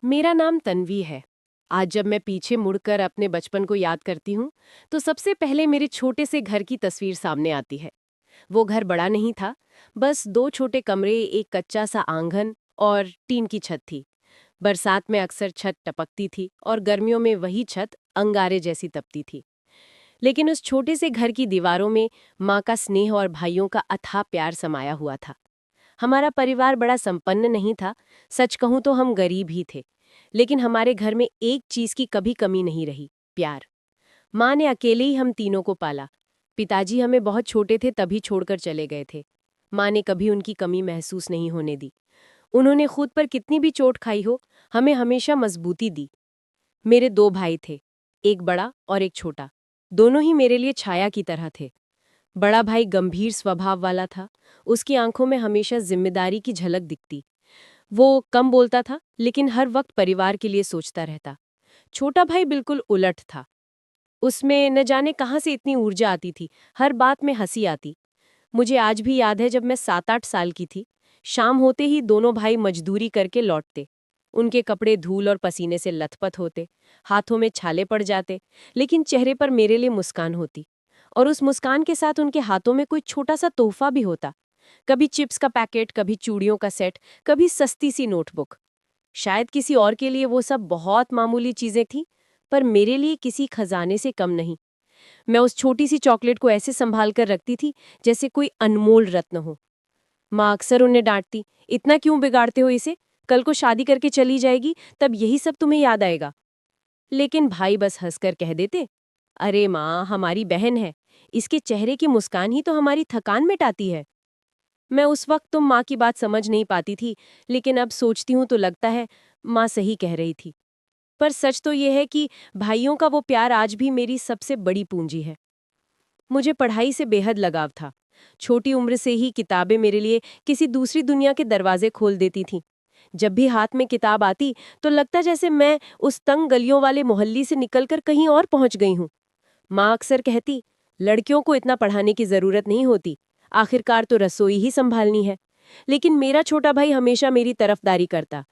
मेरा नाम तन्वी है। आज जब मैं पीछे मुड़कर अपने बचपन को याद करती हूँ, तो सबसे पहले मेरे छोटे से घर की तस्वीर सामने आती है। वो घर बड़ा नहीं था, बस दो छोटे कमरे, एक कच्चा सा आंगन और टीन की छत थी। बरसात में अक्सर छत टपकती थी और गर्मियों में वही छत अंगारे जैसी तपती थी। लेकिन उस छोटे से घर की दीवारों में माँ का स्नेह और भाइयों का अथाह प्यार समाया हुआ था। हमारा परिवार बड़ा संपन्न नहीं था, सच कहूं तो हम गरीब ही थे। लेकिन हमारे घर में एक चीज की कभी कमी नहीं रही, प्यार। माँ ने अकेले ही हम तीनों को पाला। पिताजी हमें बहुत छोटे थे तभी छोड़कर चले गए थे। माँ ने कभी उनकी कमी महसूस नहीं होने दी। उन्होंने खुद पर कितनी भी चोट खाई हो, हमें हमेशा मजबूती दी। मेरे दो भाई थे, एक बड़ा और एक छोटा। दोनों ही मेरे लिए छाया की तरह थे। बड़ा भाई गंभीर स्वभाव वाला था। उसकी आंखों में हमेशा जिम्मेदारी की झलक दिखती। वो कम बोलता था, लेकिन हर वक्त परिवार के लिए सोचता रहता। छोटा भाई बिल्कुल उलट था। उसमें न जाने कहाँ से इतनी ऊर्जा आती थी, हर बात में हंसी आती। मुझे आज भी याद है, जब मैं 7-8 साल की थी, शाम होते ही दोनों भाई मजदूरी करके लौटते। उनके कपड़े धूल और पसीने से लथपथ होते, हाथों में छाले पड़ जाते, लेकिन चेहरे पर मेरे लिए मुस्कान होती। और उस मुस्कान के साथ उनके हाथों में कोई छोटा सा तोहफा भी होता। कभी चिप्स का पैकेट, कभी चूड़ियों का सेट, कभी सस्ती सी नोटबुक। शायद किसी और के लिए वो सब बहुत मामूली चीजें थीं, पर मेरे लिए किसी खजाने से कम नहीं। मैं उस छोटी सी चॉकलेट को ऐसे संभाल कर रखती थी जैसे कोई अनमोल रत्न हो। माँ अक्सर उन्हें डांटती, इतना क्यों बिगाड़ते हो इसे? कल को शादी करके चली जाएगी, तब यही सब तुम्हें याद आएगा। लेकिन भाई बस हंसकर कह देते, अरे माँ, हमारी बहन है। इसके चेहरे की मुस्कान ही तो हमारी थकान मिटाती है। मैं उस वक्त तो माँ की बात समझ नहीं पाती थी, लेकिन अब सोचती हूँ तो लगता है माँ सही कह रही थी। पर सच तो ये है कि भाइयों का वो प्यार आज भी मेरी सबसे बड़ी पूंजी है। मुझे पढ़ाई से बेहद लगाव था। छोटी उम्र से ही किताबें मेरे लिए किसी दूसरी दुनिया के दरवाजे खोल देती थीं। जब भी हाथ में किताब आती, तो लगता जैसे मैं उस तंग गलियों वाले मोहल्ले से निकलकर कहीं और पहुंच गई हूँ। माँ अक्सर कहती, लड़कियों को इतना पढ़ाने की जरूरत नहीं होती, आखिरकार तो रसोई ही संभालनी है। लेकिन मेरा छोटा भाई हमेशा मेरी तरफदारी करता।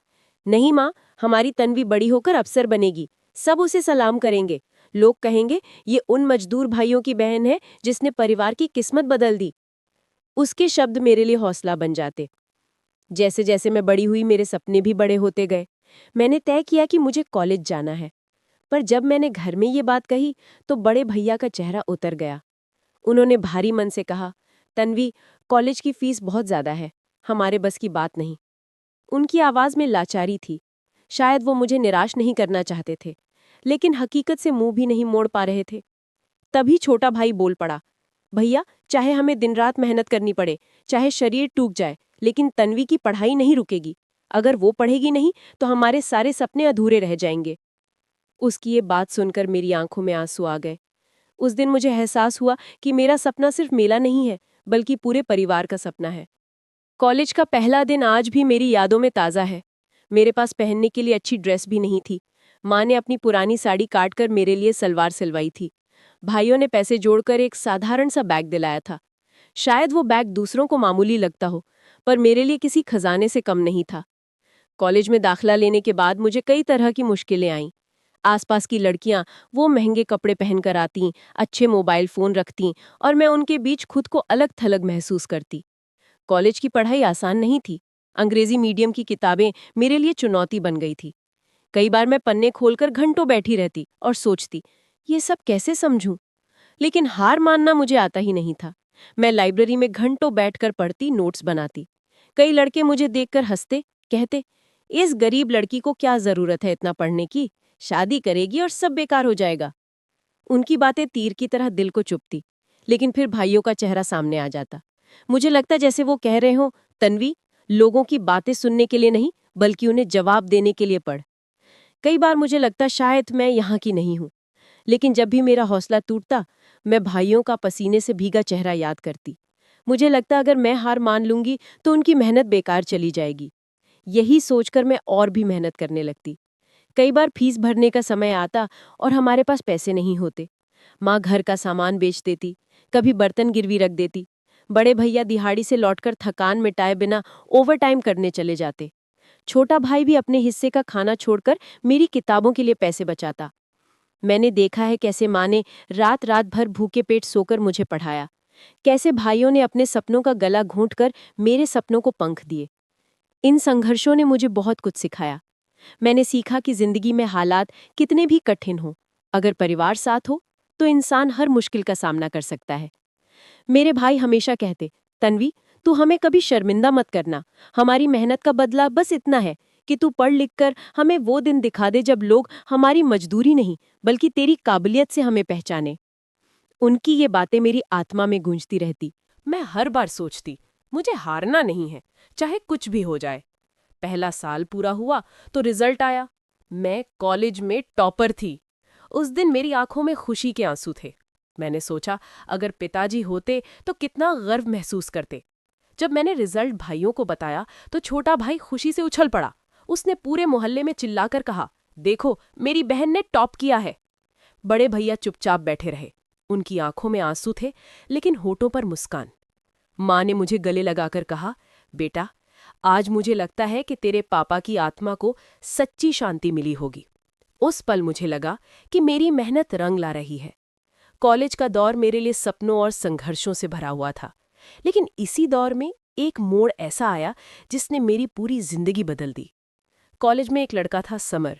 नहीं माँ, हमारी तन्वी बड़ी होकर अफसर बनेगी, सब उसे सलाम करेंगे। लोग कहेंगे, ये उन मजदूर भाइयों की बहन है जिसने परिवार की किस्मत बदल दी। उसके शब्द मेरे लिए हौसला बन जाते। जैसे जैसे मैं बड़ी हुई, मेरे सपने भी बड़े होते गए। मैंने तय किया कि मुझे कॉलेज जाना है। पर जब मैंने घर में ये बात कही, तो बड़े भैया का चेहरा उतर गया। उन्होंने भारी मन से कहा, तन्वी, कॉलेज की फीस बहुत ज्यादा है, हमारे बस की बात नहीं। उनकी आवाज में लाचारी थी। शायद वो मुझे निराश नहीं करना चाहते थे, लेकिन हकीकत से मुंह भी नहीं मोड़ पा रहे थे। तभी छोटा भाई बोल पड़ा, भैया, चाहे हमें दिन रात मेहनत करनी पड़े, चाहे शरीर टूट जाए, लेकिन तन्वी की पढ़ाई नहीं रुकेगी। अगर वो पढ़ेगी नहीं, तो हमारे सारे सपने अधूरे रह जाएंगे। उसकी ये बात सुनकर मेरी आंखों में आंसू आ गए। उस दिन मुझे एहसास हुआ कि मेरा सपना सिर्फ मेला नहीं है, बल्कि पूरे परिवार का सपना है। कॉलेज का पहला दिन आज भी मेरी यादों में ताज़ा है। मेरे पास पहनने के लिए अच्छी ड्रेस भी नहीं थी। माँ ने अपनी पुरानी साड़ी काट कर मेरे लिए सलवार सिलवाई थी। भाइयों ने पैसे जोड़कर एक साधारण सा बैग दिलाया था। शायद वो बैग दूसरों को मामूली लगता हो, पर मेरे लिए किसी खजाने से कम नहीं था। कॉलेज में दाखिला लेने के बाद मुझे कई तरह की मुश्किलें आईं। आसपास की लड़कियां वो महंगे कपड़े पहनकर आतीं, अच्छे मोबाइल फोन रखतीं, और मैं उनके बीच खुद को अलग थलग महसूस करती। कॉलेज की पढ़ाई आसान नहीं थी। अंग्रेजी मीडियम की किताबें मेरे लिए चुनौती बन गई थी। कई बार मैं पन्ने खोलकर घंटों बैठी रहती और सोचती, ये सब कैसे समझूं। लेकिन हार मानना मुझे आता ही नहीं था। मैं लाइब्रेरी में घंटों बैठकर पढ़ती, नोट्स बनाती। कई लड़के मुझे देखकर हंसते, कहते, इस गरीब लड़की को क्या जरूरत है इतना पढ़ने की, शादी करेगी और सब बेकार हो जाएगा। उनकी बातें तीर की तरह दिल को चुभती। लेकिन फिर भाइयों का चेहरा सामने आ जाता। मुझे लगता जैसे वो कह रहे हो, तन्वी, लोगों की बातें सुनने के लिए नहीं, बल्कि उन्हें जवाब देने के लिए पढ़। कई बार मुझे लगता शायद मैं यहाँ की नहीं हूँ। लेकिन जब भी मेरा हौसला टूटता, मैं भाइयों का पसीने से भीगा चेहरा याद करती। मुझे लगता अगर मैं हार मान लूंगी तो उनकी मेहनत बेकार चली जाएगी। यही सोचकर मैं और भी मेहनत करने लगती। कई बार फीस भरने का समय आता और हमारे पास पैसे नहीं होते। माँ घर का सामान बेच देती, कभी बर्तन गिरवी रख देती। बड़े भैया दिहाड़ी से लौटकर थकान मिटाए बिना ओवरटाइम करने चले जाते। छोटा भाई भी अपने हिस्से का खाना छोड़कर मेरी किताबों के लिए पैसे बचाता। मैंने देखा है कैसे माँ ने रात रात भर भूखे पेट सोकर मुझे पढ़ाया, कैसे भाइयों ने अपने सपनों का गला घोंटकर मेरे सपनों को पंख दिए। इन संघर्षों ने मुझे बहुत कुछ सिखाया। मैंने सीखा कि जिंदगी में हालात कितने भी कठिन हों, अगर परिवार साथ हो तो इंसान हर मुश्किल का सामना कर सकता है। मेरे भाई हमेशा कहते, तन्वी, तू हमें कभी शर्मिंदा मत करना। हमारी मेहनत का बदला बस इतना है कि तू पढ़ लिख कर हमें वो दिन दिखा दे जब लोग हमारी मजदूरी नहीं बल्कि तेरी काबिलियत से हमें पहचाने। उनकी ये बातें मेरी आत्मा में गूंजती रहती। मैं हर बार सोचती, मुझे हारना नहीं है, चाहे कुछ भी हो जाए। पहला साल पूरा हुआ तो रिजल्ट आया। मैं कॉलेज में टॉपर थी। उस दिन मेरी आंखों में खुशी के आंसू थे। मैंने सोचा, अगर पिताजी होते तो कितना गर्व महसूस करते। जब मैंने रिजल्ट भाइयों को बताया तो छोटा भाई खुशी से उछल पड़ा। उसने पूरे मोहल्ले में चिल्लाकर कहा, देखो, मेरी बहन ने टॉप किया है। बड़े भैया चुपचाप बैठे रहे। उनकी आंखों में आंसू थे, लेकिन होठों पर मुस्कान। माँ ने मुझे गले लगाकर कहा, बेटा, आज मुझे लगता है कि तेरे पापा की आत्मा को सच्ची शांति मिली होगी। उस पल मुझे लगा कि मेरी मेहनत रंग ला रही है। कॉलेज का दौर मेरे लिए सपनों और संघर्षों से भरा हुआ था, लेकिन इसी दौर में एक मोड़ ऐसा आया जिसने मेरी पूरी जिंदगी बदल दी। कॉलेज में एक लड़का था, समर।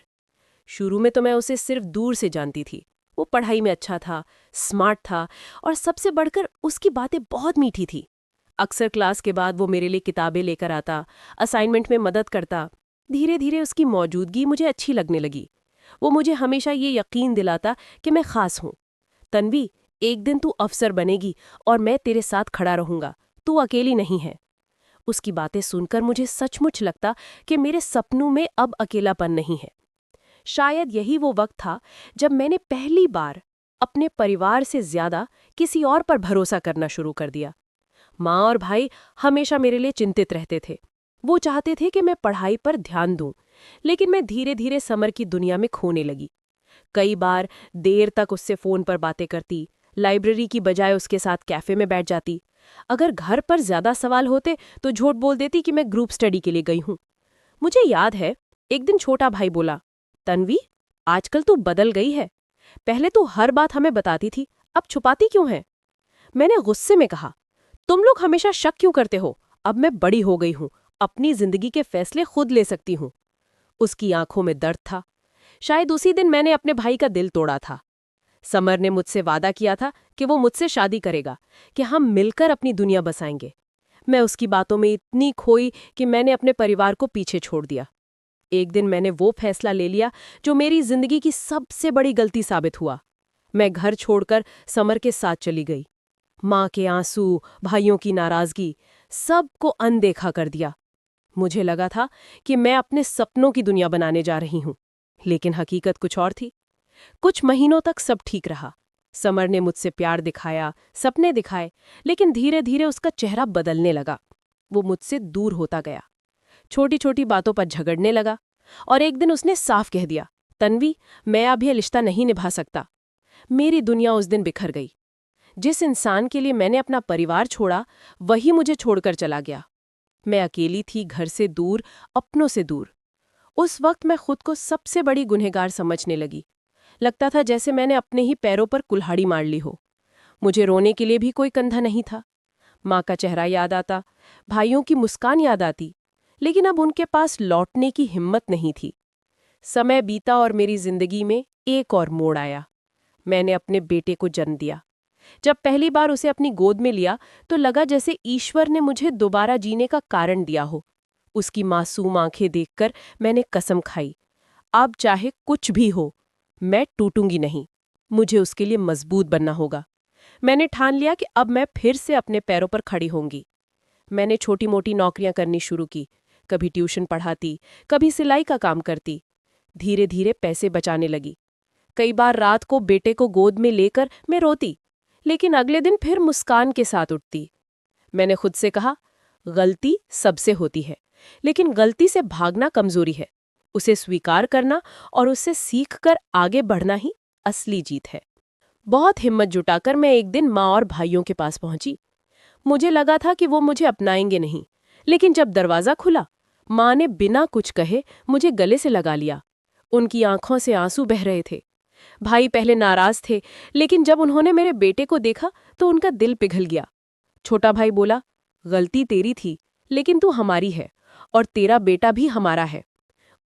शुरू में तो मैं उसे सिर्फ दूर से जानती थी। वो पढ़ाई में अच्छा था, स्मार्ट था, और सबसे बढ़कर उसकी बातें बहुत मीठी थी। अक्सर क्लास के बाद वो मेरे लिए किताबें लेकर आता, असाइनमेंट में मदद करता। धीरे धीरे उसकी मौजूदगी मुझे अच्छी लगने लगी। वो मुझे हमेशा ये यकीन दिलाता कि मैं खास हूँ। तन्वी, एक दिन तू अफसर बनेगी और मैं तेरे साथ खड़ा रहूंगा, तू अकेली नहीं है। उसकी बातें सुनकर मुझे सचमुच लगता कि मेरे सपनों में अब अकेलापन नहीं है। शायद यही वो वक्त था जब मैंने पहली बार अपने परिवार से ज्यादा किसी और पर भरोसा करना शुरू कर दिया। माँ और भाई हमेशा मेरे लिए चिंतित रहते थे। वो चाहते थे कि मैं पढ़ाई पर ध्यान दूं, लेकिन मैं धीरे धीरे समर की दुनिया में खोने लगी। कई बार देर तक उससे फोन पर बातें करती, लाइब्रेरी की बजाय उसके साथ कैफे में बैठ जाती। अगर घर पर ज्यादा सवाल होते तो झूठ बोल देती कि मैं ग्रुप स्टडी के लिए गई हूं। मुझे याद है, एक दिन छोटा भाई बोला, तन्वी, आजकल तू बदल गई है। पहले तो हर बात हमें बताती थी, अब छुपाती क्यों है? मैंने गुस्से में कहा, तुम लोग हमेशा शक क्यों करते हो? अब मैं बड़ी हो गई हूं, अपनी जिंदगी के फैसले खुद ले सकती हूं। उसकी आंखों में दर्द था। शायद उसी दिन मैंने अपने भाई का दिल तोड़ा था। समर ने मुझसे वादा किया था कि वो मुझसे शादी करेगा, कि हम मिलकर अपनी दुनिया बसाएंगे। मैं उसकी बातों में इतनी खोई कि मैंने अपने परिवार को पीछे छोड़ दिया। एक दिन मैंने वो फैसला ले लिया जो मेरी जिंदगी की सबसे बड़ी गलती साबित हुआ। मैं घर छोड़कर समर के साथ चली गई। माँ के आंसू, भाइयों की नाराजगी, सबको अनदेखा कर दिया। मुझे लगा था कि मैं अपने सपनों की दुनिया बनाने जा रही हूँ, लेकिन हकीकत कुछ और थी। कुछ महीनों तक सब ठीक रहा। समर ने मुझसे प्यार दिखाया, सपने दिखाए, लेकिन धीरे धीरे उसका चेहरा बदलने लगा। वो मुझसे दूर होता गया, छोटी छोटी बातों पर झगड़ने लगा, और एक दिन उसने साफ कह दिया, तन्वी, मैं अब यह रिश्ता नहीं निभा सकता। मेरी दुनिया उस दिन बिखर गई। जिस इंसान के लिए मैंने अपना परिवार छोड़ा, वही मुझे छोड़कर चला गया। मैं अकेली थी, घर से दूर, अपनों से दूर। उस वक्त मैं खुद को सबसे बड़ी गुनहगार समझने लगी। लगता था जैसे मैंने अपने ही पैरों पर कुल्हाड़ी मार ली हो। मुझे रोने के लिए भी कोई कंधा नहीं था। माँ का चेहरा याद आता, भाइयों की मुस्कान याद आती, लेकिन अब उनके पास लौटने की हिम्मत नहीं थी। समय बीता और मेरी जिंदगी में एक और मोड़ आया। मैंने अपने बेटे को जन्म दिया। जब पहली बार उसे अपनी गोद में लिया तो लगा जैसे ईश्वर ने मुझे दोबारा जीने का कारण दिया हो। उसकी मासूम आंखें देखकर मैंने कसम खाई, अब चाहे कुछ भी हो, मैं टूटूंगी नहीं। मुझे उसके लिए मजबूत बनना होगा। मैंने ठान लिया कि अब मैं फिर से अपने पैरों पर खड़ी होंगी। मैंने छोटी मोटी नौकरियां करनी शुरू की। कभी ट्यूशन पढ़ाती, कभी सिलाई का काम करती। धीरे धीरे पैसे बचाने लगी। कई बार रात को बेटे को गोद में लेकर मैं रोती, लेकिन अगले दिन फिर मुस्कान के साथ उठती। मैंने खुद से कहा, गलती सबसे होती है, लेकिन गलती से भागना कमजोरी है। उसे स्वीकार करना और उससे सीखकर आगे बढ़ना ही असली जीत है। बहुत हिम्मत जुटाकर मैं एक दिन माँ और भाइयों के पास पहुंची। मुझे लगा था कि वो मुझे अपनाएंगे नहीं, लेकिन जब दरवाजा खुला, माँ ने बिना कुछ कहे मुझे गले से लगा लिया। उनकी आंखों से आंसू बह रहे थे। भाई पहले नाराज थे, लेकिन जब उन्होंने मेरे बेटे को देखा तो उनका दिल पिघल गया। छोटा भाई बोला, गलती तेरी थी, लेकिन तू हमारी है और तेरा बेटा भी हमारा है।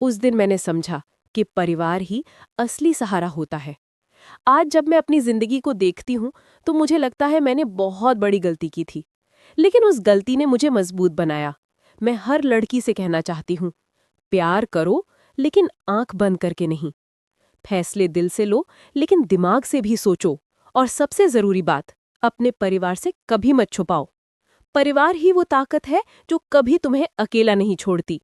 उस दिन मैंने समझा कि परिवार ही असली सहारा होता है। आज जब मैं अपनी जिंदगी को देखती हूँ तो मुझे लगता है मैंने बहुत बड़ी गलती की थी, लेकिन उस गलती ने मुझे मजबूत बनाया। मैं हर लड़की से कहना चाहती हूँ, प्यार करो, लेकिन आंख बंद करके नहीं। फैसले दिल से लो, लेकिन दिमाग से भी सोचो। और सबसे जरूरी बात, अपने परिवार से कभी मत छुपाओ। परिवार ही वो ताकत है जो कभी तुम्हें अकेला नहीं छोड़ती।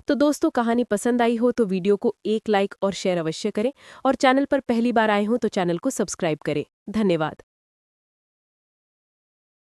तो दोस्तों, कहानी पसंद आई हो तो वीडियो को एक लाइक और शेयर अवश्य करें, और चैनल पर पहली बार आए हो तो चैनल को सब्सक्राइब करें। धन्यवाद।